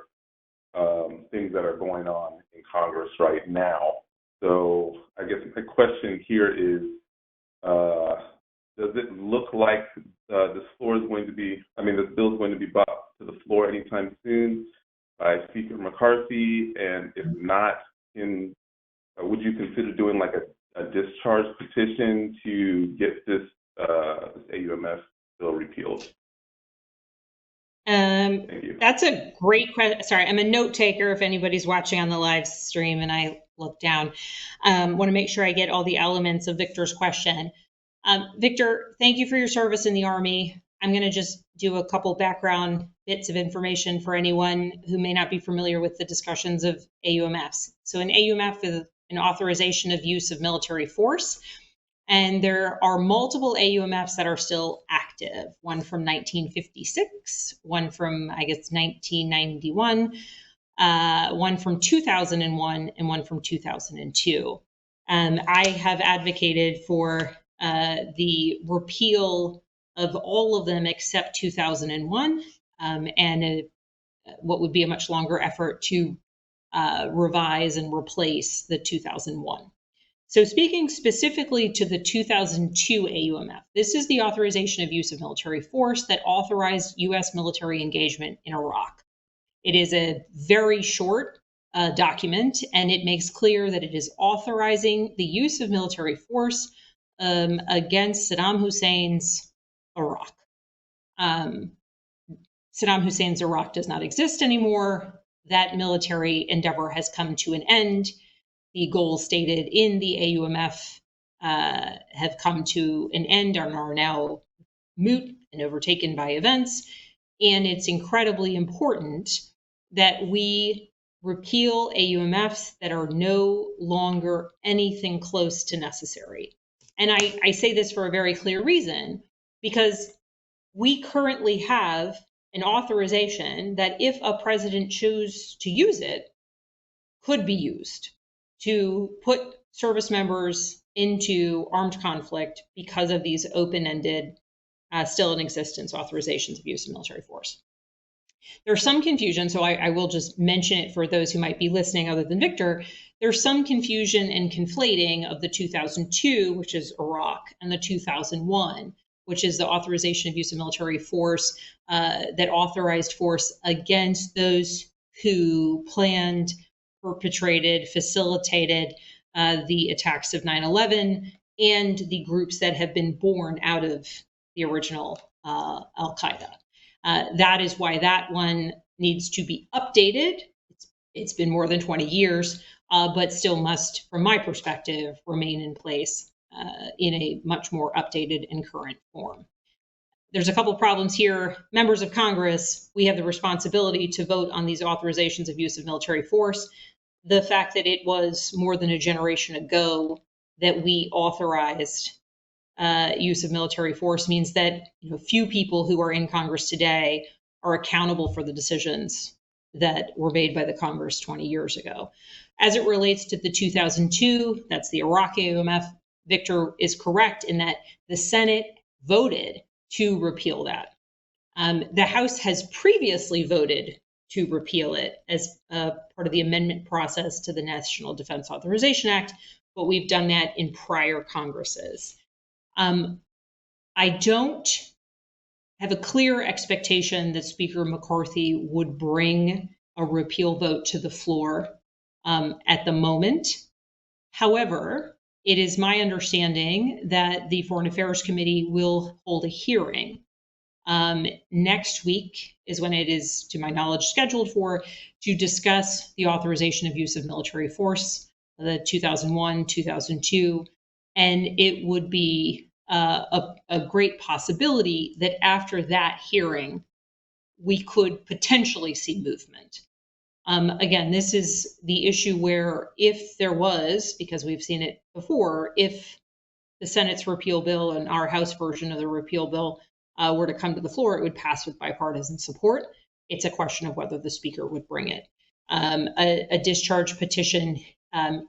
things that are going on in Congress right now. So I guess the question here is, does it look like this bill is going to be brought to the floor anytime soon by Speaker McCarthy? And if not, would you consider doing like a discharge petition to get this this AUMF bill repealed? Thank you. That's a great question. Sorry, I'm a note taker if anybody's watching on the live stream and I look down. Want to make sure I get all the elements of Victor's question. Victor, thank you for your service in the Army. I'm going to just do a couple background bits of information for anyone who may not be familiar with the discussions of AUMFs. So an AUMF is an authorization of use of military force. And there are multiple AUMFs that are still active, one from 1956, one from, I guess, 1991, one from 2001, and one from 2002. I have advocated for the repeal of all of them except 2001, and what would be a much longer effort to revise and replace the 2001. So speaking specifically to the 2002 AUMF, this is the authorization of use of military force that authorized U.S. military engagement in Iraq. It is a very short document, and it makes clear that it is authorizing the use of military force against Saddam Hussein's Iraq. Saddam Hussein's Iraq does not exist anymore. That military endeavor has come to an end. The goals stated in the AUMF have come to an end and are now moot and overtaken by events. And it's incredibly important that we repeal AUMFs that are no longer anything close to necessary. And I say this for a very clear reason, because we currently have an authorization that if a president chose to use it, could be used to put service members into armed conflict because of these open-ended, still in existence authorizations of use of military force. There's some confusion, so I will just mention it for those who might be listening other than Victor. There's some confusion and conflating of the 2002, which is Iraq, and the 2001, which is the authorization of use of military force that authorized force against those who planned, perpetrated, facilitated the attacks of 9/11 and the groups that have been born out of the original Al-Qaeda. That is why that one needs to be updated. It's been more than 20 years, but still must, from my perspective, remain in place in a much more updated and current form. There's a couple of problems here. Members of Congress, we have the responsibility to vote on these authorizations of use of military force. The fact that it was more than a generation ago that we authorized use of military force means that few people who are in Congress today are accountable for the decisions that were made by the Congress 20 years ago. As it relates to the 2002, that's the Iraq AUMF, Victor is correct in that the Senate voted to repeal that. The House has previously voted to repeal it as part of the amendment process to the National Defense Authorization Act, but we've done that in prior Congresses. I don't have a clear expectation that Speaker McCarthy would bring a repeal vote to the floor at the moment. However, it is my understanding that the Foreign Affairs Committee will hold a hearing. Next week is when it is, to my knowledge, scheduled for to discuss the authorization of use of military force, the 2001, 2002, and it would be a great possibility that after that hearing, we could potentially see movement. Again, this is the issue where if there was, because we've seen it before, if the Senate's repeal bill and our House version of the repeal bill were to come to the floor, it would pass with bipartisan support. It's a question of whether the Speaker would bring it. A discharge petition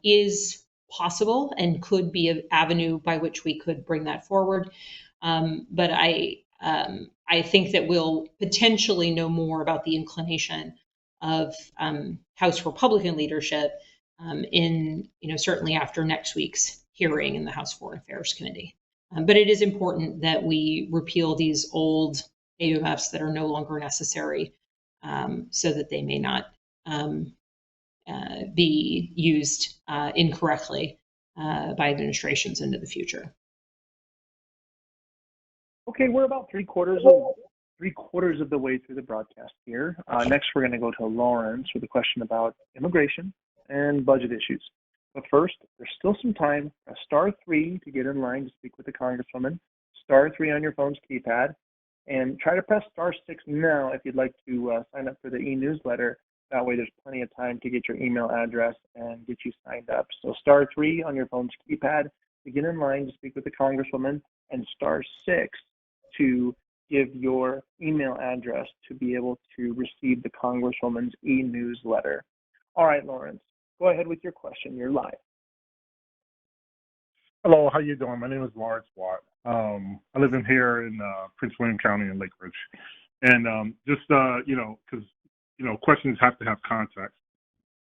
is possible and could be an avenue by which we could bring that forward. But I think that we'll potentially know more about the inclination of House Republican leadership in, certainly after next week's hearing in the House Foreign Affairs Committee. But it is important that we repeal these old AUMFs that are no longer necessary so that they may not be used incorrectly by administrations into the future. Okay, we're about three quarters of the way through the broadcast here. Next, we're going to go to Lawrence with a question about immigration and budget issues. But first, there's still some time. Press *3 to get in line to speak with the Congresswoman. *3 on your phone's keypad, and try to press *6 now if you'd like to sign up for the e-newsletter. That way, there's plenty of time to get your email address and get you signed up. So *3 on your phone's keypad to get in line to speak with the Congresswoman, and *6 to give your email address to be able to receive the Congresswoman's e-newsletter. All right, Lawrence, go ahead with your question. You're live. Hello, how you doing? My name is Lawrence Watt. I live in here in Prince William County in Lake Ridge. And because, questions have to have context.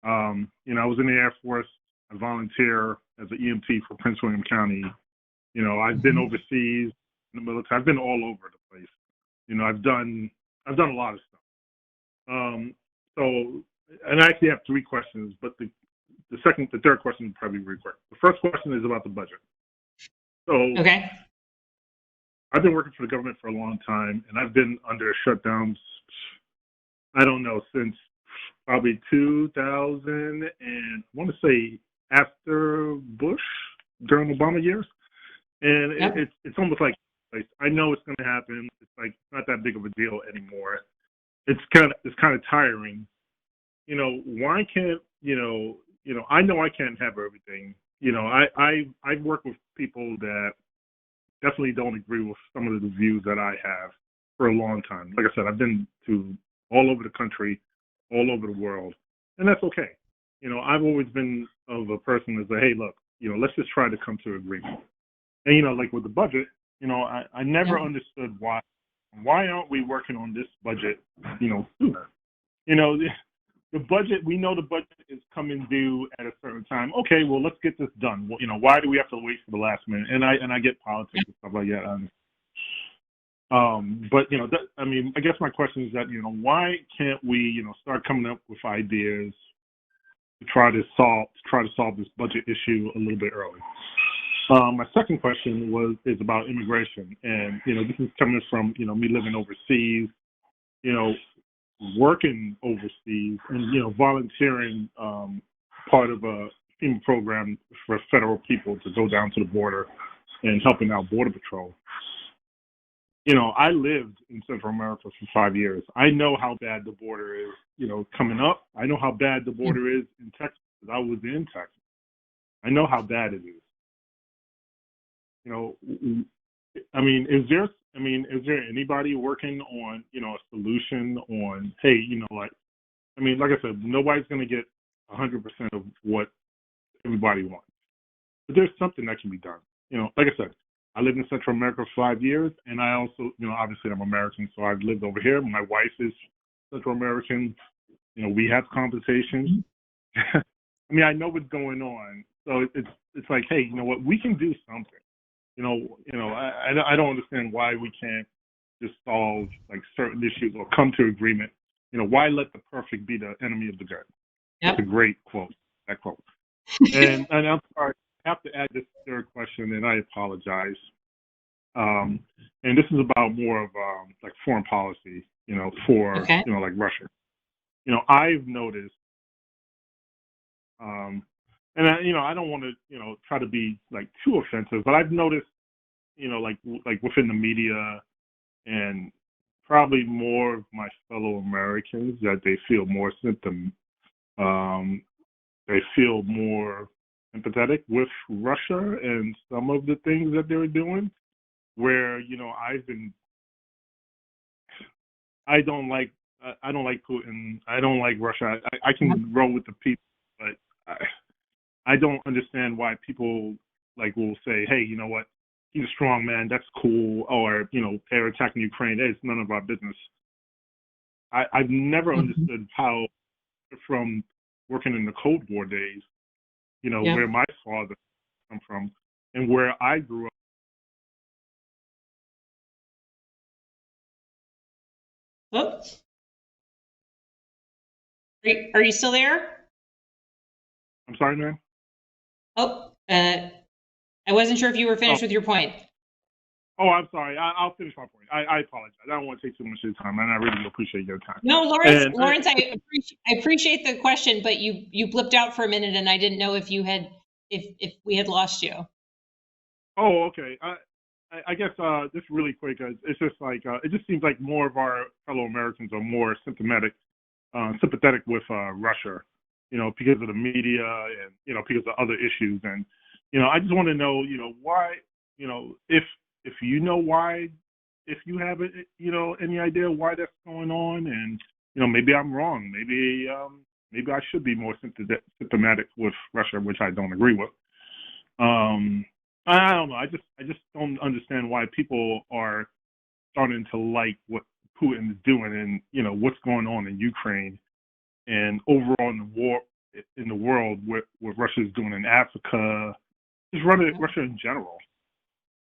I was in the Air Force. I volunteer as an EMT for Prince William County. I've been overseas in the military. I've been all over the place. I've done a lot of stuff. And I actually have three questions, but the third question is probably really quick. The first question is about the budget. So Okay. I've been working for the government for a long time, and I've been under shutdowns, I don't know, since probably 2000, and I want to say after Bush, during Obama years. And Yep. it's almost like, I know it's going to happen. It's like not that big of a deal anymore. It's kind of tiring. Why can't, I know I can't have everything. I've worked with people that definitely don't agree with some of the views that I have for a long time. Like I said, I've been to all over the country, all over the world, and that's okay. I've always been of a person that say, hey, look, let's just try to come to agreement. And, like with the budget, I never understood why aren't we working on this budget, sooner? The budget, we know the budget is coming due at a certain time. Okay, well, let's get this done. Well, why do we have to wait for the last minute? And I get politics and stuff like that. But I guess my question is that, why can't we, start coming up with ideas to try to solve this budget issue a little bit early? My second question is about immigration, and this is coming from me living overseas, working overseas, and volunteering part of a FEMA program for federal people to go down to the border and helping out Border Patrol. I lived in Central America for 5 years. I know how bad the border is, coming up. I know how bad the border is in Texas. I was in Texas. I know how bad it is. Is there anybody working on, a solution on, hey, like I said, nobody's going to get 100% of what everybody wants. But there's something that can be done. Like I said, I lived in Central America for 5 years, and I also, obviously I'm American, so I've lived over here. My wife is Central American. We have conversations. I know what's going on. So it's like, hey, what, we can do something. I don't understand why we can't just solve like certain issues or come to agreement. Why let the perfect be the enemy of the good? Yep. That's a great quote. That quote. And I'm sorry, I have to add this third question, and I apologize. And this is about more of like foreign policy, for Okay. like Russia. I've noticed, and I don't want to try to be like too offensive, but I've noticed, like within the media and probably more of my fellow Americans that they feel more they feel more empathetic with Russia and some of the things that they're doing, where I don't like Putin. I don't like Russia. I can roll with the people, but I don't understand why people like will say, hey, you know what? He's a strong man. That's cool. Or, they're attacking Ukraine. It's none of our business. I've never understood how, from working in the Cold War days, where my father come from and where I grew up. Oops. Are you still there? I'm sorry, man? Oh, I wasn't sure if you were finished with your point. Oh, I'm sorry. I'll finish my point. I apologize. I don't want to take too much of your time, and I really appreciate your time. No, Lawrence, And Lawrence, I appreciate the question, but you blipped out for a minute, and I didn't know if you had if we had lost you. oh, okay. I guess just really quick, it's just like it just seems like more of our fellow Americans are more sympathetic with Russia, because of the media and because of other issues, and I just want to know, why, if you know why, if you have it, any idea why that's going on, and maybe I'm wrong, maybe I should be more symptomatic with Russia, which I don't agree with. I don't know. I just don't understand why people are starting to like what Putin is doing, and what's going on in Ukraine, and overall in the war in the world, what Russia is doing in Africa, just Russia in general.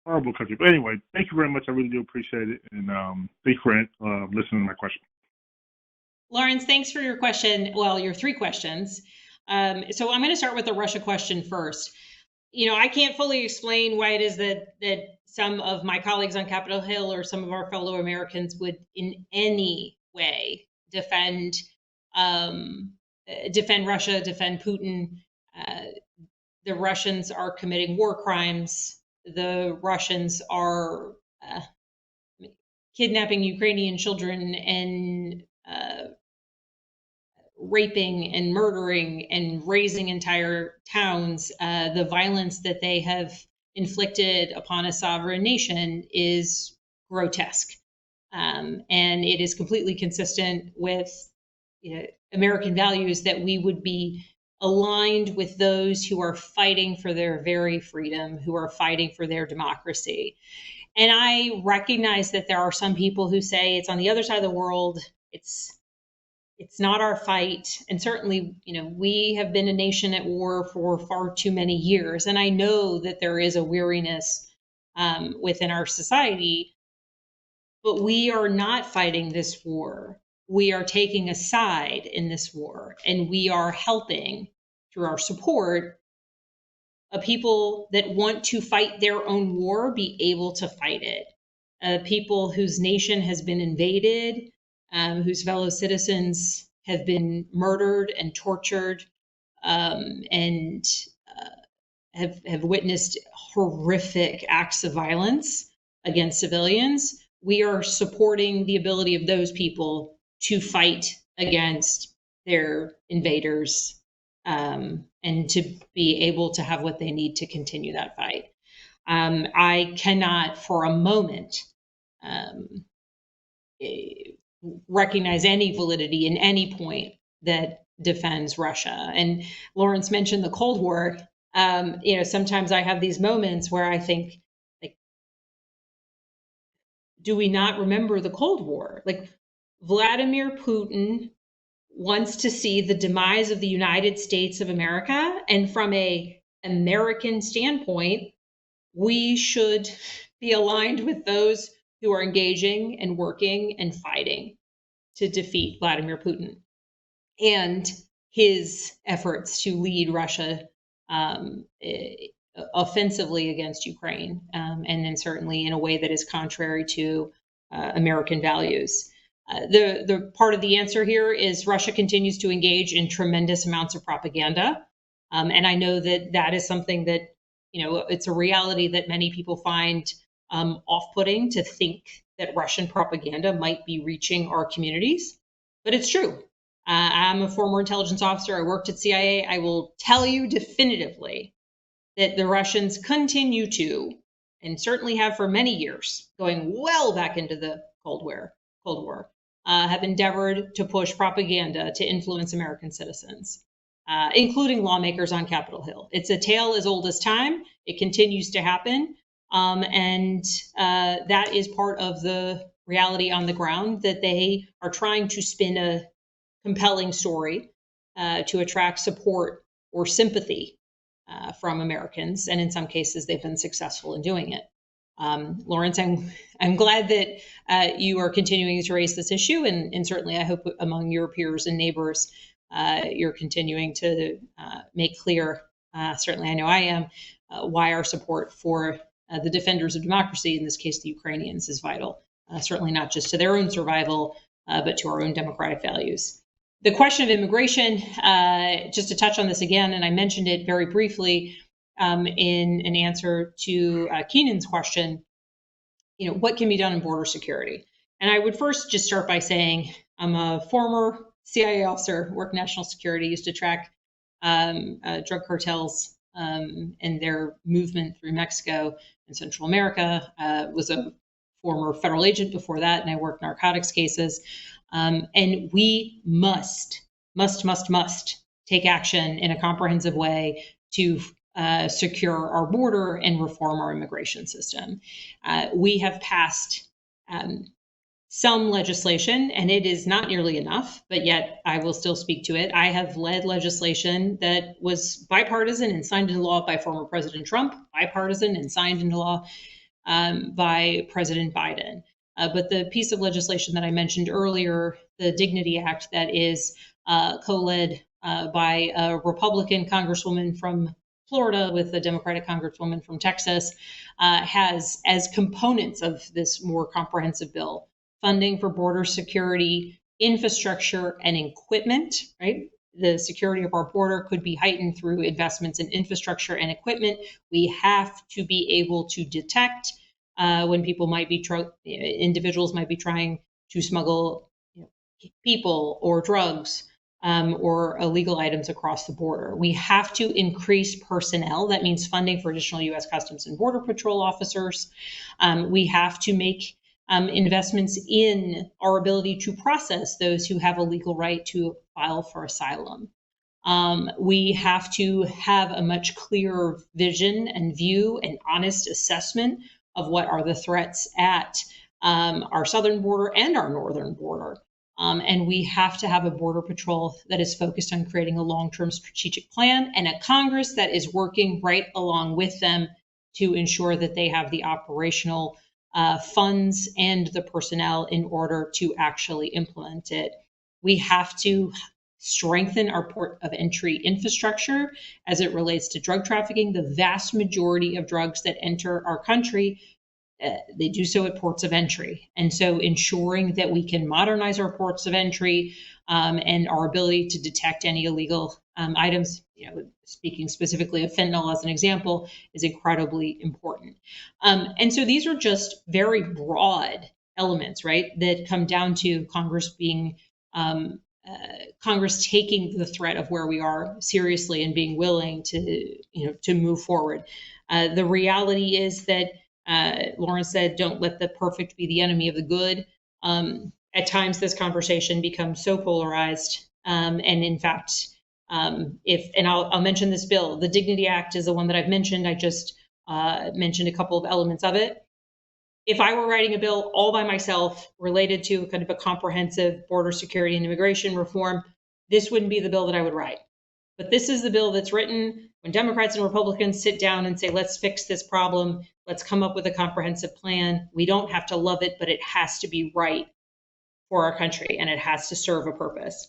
Horrible country. But anyway, thank you very much. I really do appreciate it, and thank you for listening to my question. Lawrence, thanks for your question. Well, your three questions. So I'm going to start with the Russia question first. I can't fully explain why it is that some of my colleagues on Capitol Hill or some of our fellow Americans would in any way defend Russia, defend Putin. The Russians are committing war crimes. The Russians are kidnapping Ukrainian children and raping and murdering and razing entire towns. The violence that they have inflicted upon a sovereign nation is grotesque. And it is completely consistent with American values that we would be aligned with those who are fighting for their very freedom, who are fighting for their democracy. And I recognize that there are some people who say it's on the other side of the world. It's not our fight. And certainly, we have been a nation at war for far too many years. And I know that there is a weariness within our society, but we are not fighting this war. We are taking a side in this war, and we are helping through our support a people that want to fight their own war be able to fight it. People whose nation has been invaded, whose fellow citizens have been murdered and tortured, and have witnessed horrific acts of violence against civilians. We are supporting the ability of those people to fight against their invaders, and to be able to have what they need to continue that fight. I cannot for a moment recognize any validity in any point that defends Russia. And Lawrence mentioned the Cold War. Sometimes I have these moments where I think, do we not remember the Cold War? Vladimir Putin wants to see the demise of the United States of America. And from an American standpoint, we should be aligned with those who are engaging and working and fighting to defeat Vladimir Putin and his efforts to lead Russia offensively against Ukraine, and then certainly in a way that is contrary to American values. The part of the answer here is Russia continues to engage in tremendous amounts of propaganda. And I know that is something that, it's a reality that many people find off-putting, to think that Russian propaganda might be reaching our communities, but it's true. I'm a former intelligence officer. I worked at CIA. I will tell you definitively that the Russians continue to, and certainly have for many years, going well back into the Cold War, have endeavored to push propaganda to influence American citizens, including lawmakers on Capitol Hill. It's a tale as old as time. It continues to happen. And that is part of the reality on the ground, that they are trying to spin a compelling story to attract support or sympathy from Americans. And in some cases, they've been successful in doing it. Lawrence, I'm glad that you are continuing to raise this issue. And certainly I hope among your peers and neighbors, you're continuing to make clear, certainly I know I am, why our support for the defenders of democracy, in this case the Ukrainians, is vital. Certainly not just to their own survival, but to our own democratic values. The question of immigration, just to touch on this again, and I mentioned it very briefly in an answer to Keenan's question, what can be done in border security? And I would first just start by saying I'm a former CIA officer, worked national security, used to track drug cartels and their movement through Mexico and Central America, was a former federal agent before that, and I worked narcotics cases. And we must take action in a comprehensive way to secure our border and reform our immigration system. We have passed some legislation, and it is not nearly enough, but yet I will still speak to it. I have led legislation that was bipartisan and signed into law by former President Trump, bipartisan and signed into law by President Biden. But the piece of legislation that I mentioned earlier, the Dignity Act, that is co-led by a Republican Congresswoman from Florida with a Democratic Congresswoman from Texas, has as components of this more comprehensive bill funding for border security, infrastructure, and equipment, right? The security of our border could be heightened through investments in infrastructure and equipment. We have to be able to detect when people might be, individuals might be trying to smuggle people or drugs or illegal items across the border. We have to increase personnel. That means funding for additional U.S. Customs and Border Patrol officers. We have to make investments in our ability to process those who have a legal right to file for asylum. We have to have a much clearer vision and view and honest assessment of what are the threats at our southern border and our northern border. And we have to have a border patrol that is focused on creating a long-term strategic plan and a Congress that is working right along with them to ensure that they have the operational funds and the personnel in order to actually implement it. We have to strengthen our port of entry infrastructure as it relates to drug trafficking. The vast majority of drugs that enter our country, they do so at ports of entry. And so ensuring that we can modernize our ports of entry and our ability to detect any illegal items, speaking specifically of fentanyl as an example, is incredibly important. And so these are just very broad elements, right, that come down to Congress being Congress taking the threat of where we are seriously and being willing to move forward. The reality is that Lauren said, don't let the perfect be the enemy of the good. At times, this conversation becomes so polarized. And in fact, I'll mention this bill, the Dignity Act is the one that I've mentioned. I just mentioned a couple of elements of it. If I were writing a bill all by myself related to kind of a comprehensive border security and immigration reform, this wouldn't be the bill that I would write. But this is the bill that's written when Democrats and Republicans sit down and say, let's fix this problem. Let's come up with a comprehensive plan. We don't have to love it, but it has to be right for our country and it has to serve a purpose.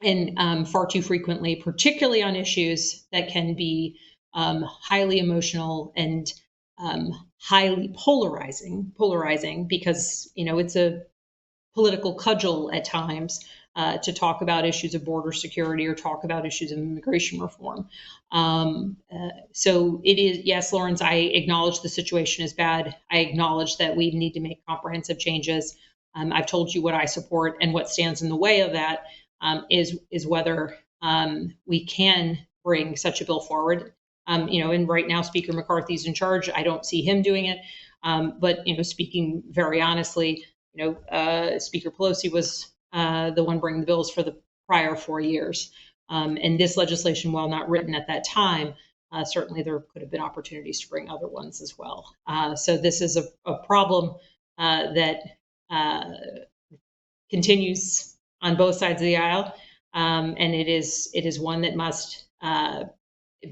And far too frequently, particularly on issues that can be highly emotional and highly polarizing because, it's a political cudgel at times to talk about issues of border security or talk about issues of immigration reform. So it is, yes, Lawrence, I acknowledge the situation is bad. I acknowledge that we need to make comprehensive changes. I've told you what I support, and what stands in the way of that is whether we can bring such a bill forward. And right now Speaker McCarthy's in charge. I don't see him doing it. But speaking very honestly, Speaker Pelosi was the one bringing the bills for the prior 4 years. And this legislation, while not written at that time, certainly there could have been opportunities to bring other ones as well. So this is a problem that continues on both sides of the aisle. And it is one that must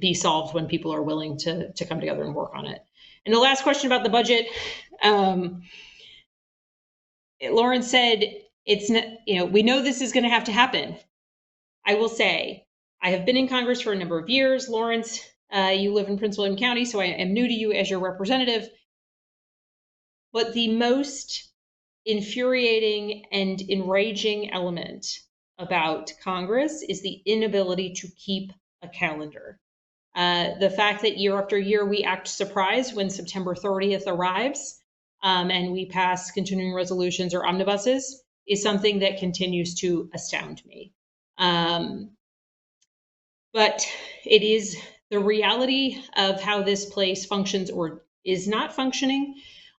be solved when people are willing to come together and work on it. And the last question about the budget, Lauren said, it's not, we know this is going to have to happen. I will say, I have been in Congress for a number of years, Lawrence. You live in Prince William County, so I am new to you as your representative. But the most infuriating and enraging element about Congress is the inability to keep a calendar. The fact that year after year we act surprised when September 30th arrives and we pass continuing resolutions or omnibuses is something that continues to astound me. But it is the reality of how this place functions or is not functioning.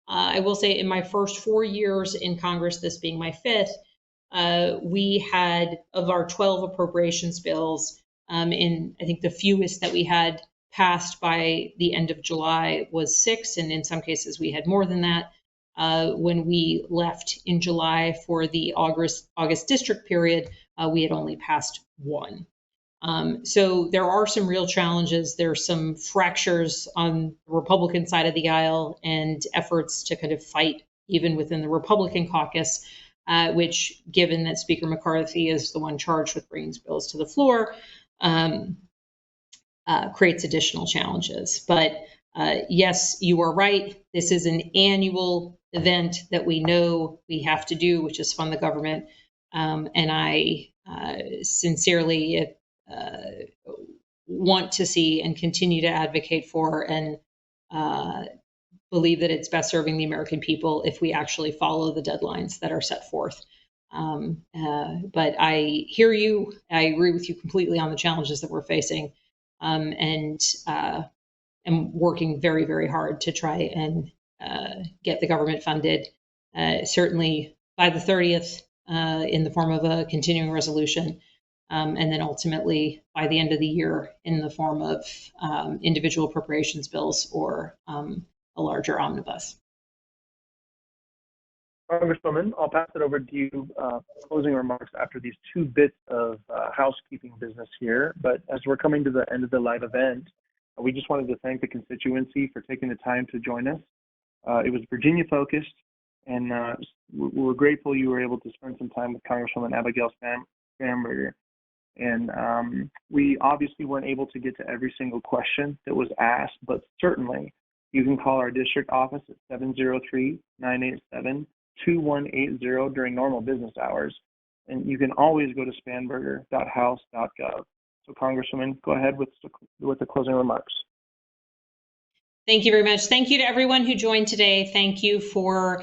I will say in my first 4 years in Congress, this being my fifth, we had, of our 12 appropriations bills, in I think the fewest that we had passed by the end of July was 6, and in some cases we had more than that. When we left in July for the August district period, we had only passed 1. So there are some real challenges. There's some fractures on the Republican side of the aisle and efforts to kind of fight even within the Republican caucus, which, given that Speaker McCarthy is the one charged with bringing bills to the floor, creates additional challenges. But yes, you are right. This is an annual event that we know we have to do, which is fund the government. And I sincerely want to see and continue to advocate for and believe that it's best serving the American people if we actually follow the deadlines that are set forth. But I hear you. I agree with you completely on the challenges that we're facing, and am working very, very hard to try and get the government funded, certainly by the 30th in the form of a continuing resolution, and then ultimately by the end of the year in the form of individual appropriations bills or a larger omnibus. Congresswoman, I'll pass it over to you closing remarks after these 2 bits of housekeeping business here. But as we're coming to the end of the live event, we just wanted to thank the constituency for taking the time to join us. It was Virginia focused, and we're grateful you were able to spend some time with Congresswoman Abigail Spanberger. And we obviously weren't able to get to every single question that was asked, but certainly you can call our district office at 703-987-2180 during normal business hours. And you can always go to spanberger.house.gov. So Congresswoman, go ahead with the closing remarks. Thank you very much. Thank you to everyone who joined today. Thank you for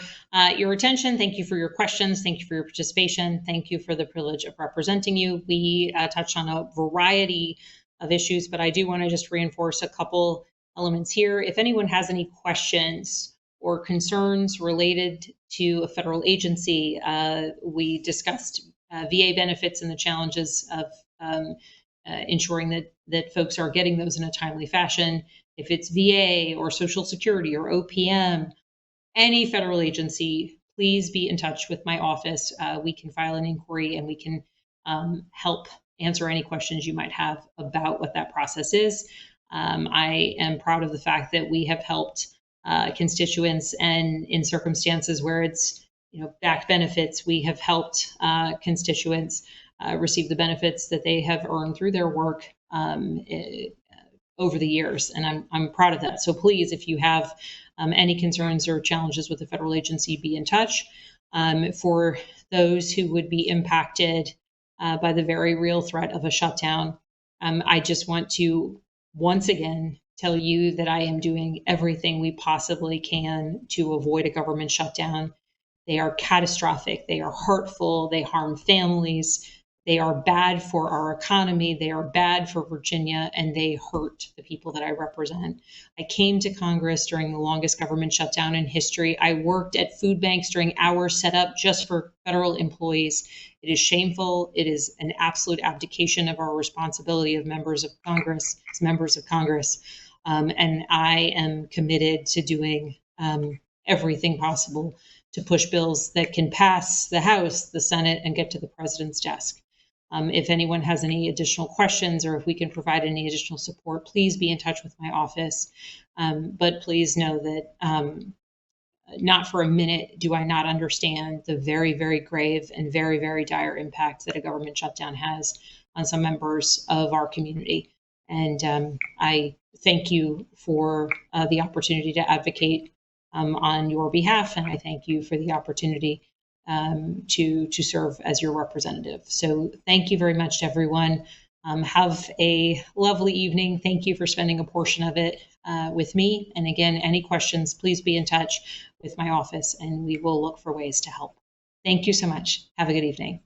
your attention. Thank you for your questions. Thank you for your participation. Thank you for the privilege of representing you. We touched on a variety of issues, but I do want to just reinforce a couple elements here. If anyone has any questions or concerns related to a federal agency, we discussed VA benefits and the challenges of ensuring that folks are getting those in a timely fashion. If it's VA or Social Security or OPM, any federal agency, please be in touch with my office. We can file an inquiry and we can help answer any questions you might have about what that process is. I am proud of the fact that we have helped constituents, and in circumstances where it's back benefits, we have helped constituents receive the benefits that they have earned through their work over the years, and I'm proud of that. So please, if you have any concerns or challenges with the federal agency, be in touch. For those who would be impacted by the very real threat of a shutdown, I just want to once again tell you that I am doing everything we possibly can to avoid a government shutdown. They are catastrophic. They are hurtful. They harm families. They are bad for our economy. They are bad for Virginia, and they hurt the people that I represent. I came to Congress during the longest government shutdown in history. I worked at food banks during hours set up just for federal employees. It is shameful. It is an absolute abdication of our responsibility of members of Congress, as members of Congress. And I am committed to doing everything possible to push bills that can pass the House, the Senate, and get to the president's desk. If anyone has any additional questions or if we can provide any additional support, please be in touch with my office. But please know that not for a minute do I not understand the very, very grave and very, very dire impact that a government shutdown has on some members of our community. And I thank you for the opportunity to advocate on your behalf, and I thank you for the opportunity to serve as your representative. So thank you very much to everyone. Have a lovely evening. Thank you for spending a portion of it with me. And again, any questions, please be in touch with my office and we will look for ways to help. Thank you so much. Have a good evening.